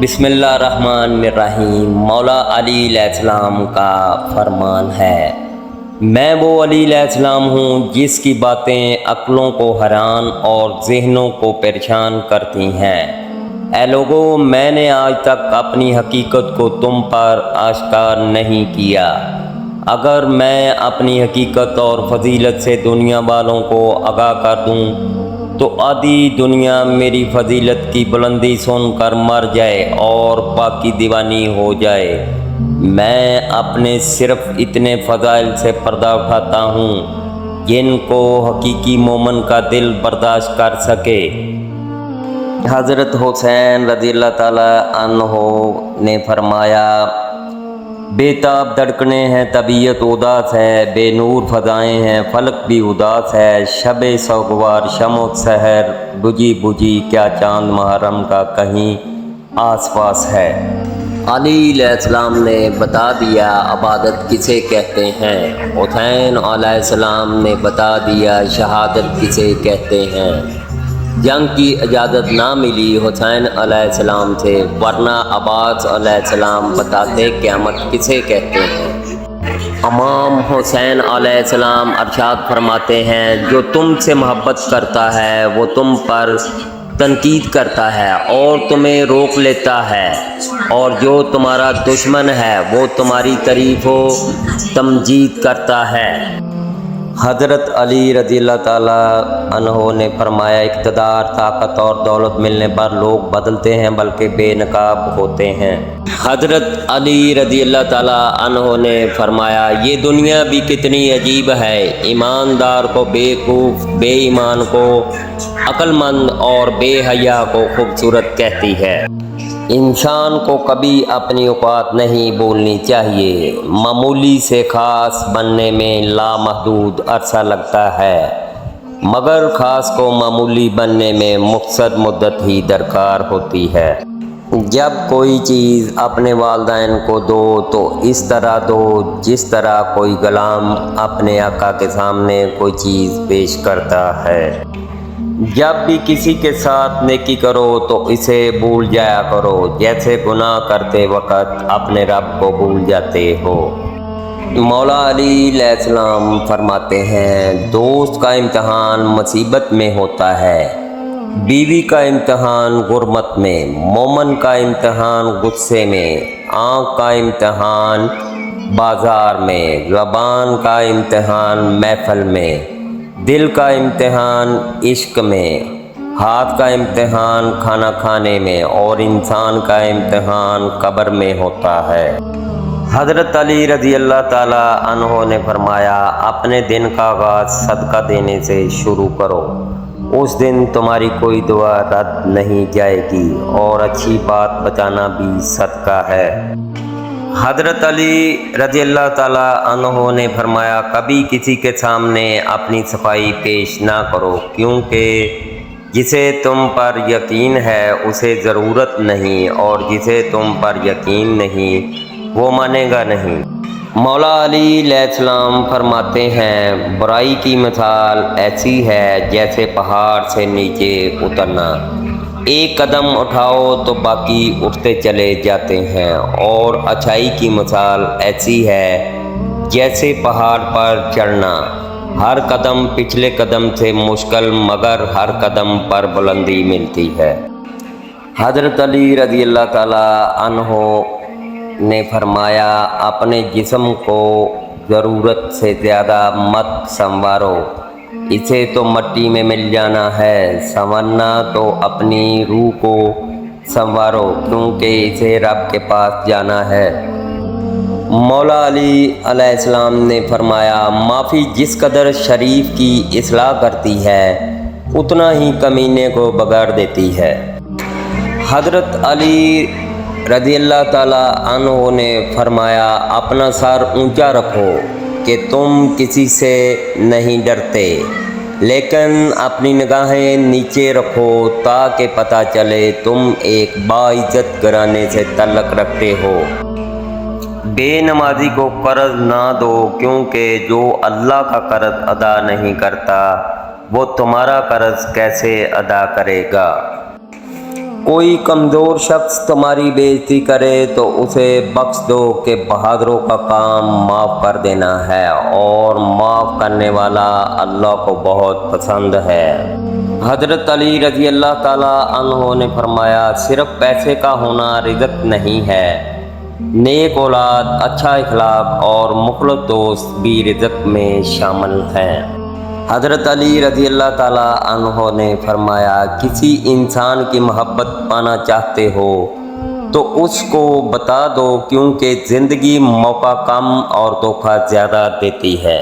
بسم اللہ الرحمن الرحیم۔ مولا علی علیہ السلام کا فرمان ہے، میں وہ علی علیہ السلام ہوں جس کی باتیں عقلوں کو حیران اور ذہنوں کو پریشان کرتی ہیں۔ اے لوگو، میں نے آج تک اپنی حقیقت کو تم پر آشکار نہیں کیا۔ اگر میں اپنی حقیقت اور فضیلت سے دنیا والوں کو آگاہ کر دوں تو آدھی دنیا میری فضیلت کی بلندی سن کر مر جائے اور باقی دیوانی ہو جائے۔ میں اپنے صرف اتنے فضائل سے پردہ اٹھاتا ہوں جن کو حقیقی مومن کا دل برداشت کر سکے۔ حضرت حسین رضی اللہ تعالیٰ عنہ نے فرمایا، بے تاب دھڑکنیں ہیں، طبیعت اداس ہے، بے نور فضائیں ہیں، فلک بھی اداس ہے، شب سوگوار شمع سحر بجھی بجھی، کیا چاند محرم کا کہیں آس پاس ہے۔ علی علیہ السلام نے بتا دیا عبادت کسے کہتے ہیں، حسین علیہ السلام نے بتا دیا شہادت کسے کہتے ہیں۔ جنگ کی اجازت نہ ملی حسین علیہ السلام سے، ورنہ عباس علیہ السلام بتاتے قیامت کسے کہتے ہیں۔ امام حسین علیہ السلام ارشاد فرماتے ہیں، جو تم سے محبت کرتا ہے وہ تم پر تنقید کرتا ہے اور تمہیں روک لیتا ہے، اور جو تمہارا دشمن ہے وہ تمہاری تعریف و تمجید کرتا ہے۔ حضرت علی رضی اللہ تعالیٰ عنہ نے فرمایا، اقتدار، طاقت اور دولت ملنے پر لوگ بدلتے ہیں بلکہ بے نقاب ہوتے ہیں۔ حضرت علی رضی اللہ تعالیٰ عنہ نے فرمایا، یہ دنیا بھی کتنی عجیب ہے، ایماندار کو بیوقوف، بے ایمان کو عقل مند اور بے حیا کو خوبصورت کہتی ہے۔ انسان کو کبھی اپنی اوقات نہیں بھولنی چاہیے۔ معمولی سے خاص بننے میں لامحدود عرصہ لگتا ہے، مگر خاص کو معمولی بننے میں مختصر مدت ہی درکار ہوتی ہے۔ جب کوئی چیز اپنے والدین کو دو تو اس طرح دو جس طرح کوئی غلام اپنے آقا کے سامنے کوئی چیز پیش کرتا ہے۔ جب بھی کسی کے ساتھ نیکی کرو تو اسے بھول جایا کرو جیسے گناہ کرتے وقت اپنے رب کو بھول جاتے ہو۔ مولا علی علیہ السلام فرماتے ہیں، دوست کا امتحان مصیبت میں ہوتا ہے، بیوی کا امتحان غربت میں، مومن کا امتحان غصے میں، آنکھ کا امتحان بازار میں، زبان کا امتحان محفل میں، دل کا امتحان عشق میں، ہاتھ کا امتحان کھانا کھانے میں، اور انسان کا امتحان قبر میں ہوتا ہے۔ حضرت علی رضی اللہ تعالیٰ عنہ نے فرمایا، اپنے دن کا آغاز صدقہ دینے سے شروع کرو، اس دن تمہاری کوئی دعا رد نہیں جائے گی، اور اچھی بات بتانا بھی صدقہ ہے۔ حضرت علی رضی اللہ تعالیٰ عنہ نے فرمایا، کبھی کسی کے سامنے اپنی صفائی پیش نہ کرو، کیونکہ جسے تم پر یقین ہے اسے ضرورت نہیں، اور جسے تم پر یقین نہیں وہ مانے گا نہیں۔ مولا علی علیہ السلام فرماتے ہیں، برائی کی مثال ایسی ہے جیسے پہاڑ سے نیچے اترنا، ایک قدم اٹھاؤ تو باقی اٹھتے چلے جاتے ہیں، اور اچھائی کی مثال ایسی ہے جیسے پہاڑ پر چڑھنا، ہر قدم پچھلے قدم سے مشکل مگر ہر قدم پر بلندی ملتی ہے۔ حضرت علی رضی اللہ تعالیٰ عنہ نے فرمایا، اپنے جسم کو ضرورت سے زیادہ مت سنوارو، اسے تو مٹی میں مل جانا ہے، سنورنا تو اپنی روح کو سنوارو، کیونکہ اسے رب کے پاس جانا ہے۔ مولا علی علیہ السلام نے فرمایا، معافی جس قدر شریف کی اصلاح کرتی ہے اتنا ہی کمینے کو بگاڑ دیتی ہے۔ حضرت علی رضی اللہ تعالیٰ عنہ نے فرمایا، اپنا سر اونچا رکھو کہ تم کسی سے نہیں ڈرتے، لیکن اپنی نگاہیں نیچے رکھو تاکہ پتہ چلے تم ایک باعزت گھرانے سے تعلق رکھتے ہو۔ بے نمازی کو قرض نہ دو، کیونکہ جو اللہ کا قرض ادا نہیں کرتا وہ تمہارا قرض کیسے ادا کرے گا۔ کوئی کمزور شخص تمہاری بےعزتی کرے تو اسے بخش دو کہ بہادروں کا کام معاف کر دینا ہے، اور معاف کرنے والا اللہ کو بہت پسند ہے۔ حضرت علی رضی اللہ تعالیٰ عنہ نے فرمایا، صرف پیسے کا ہونا رزق نہیں ہے، نیک اولاد، اچھا اخلاق اور مخلص دوست بھی رزق میں شامل ہیں۔ حضرت علی رضی اللہ تعالیٰ عنہ نے فرمایا، کسی انسان کی محبت پانا چاہتے ہو تو اس کو بتا دو، کیونکہ زندگی موقع کم اور دھوکہ زیادہ دیتی ہے۔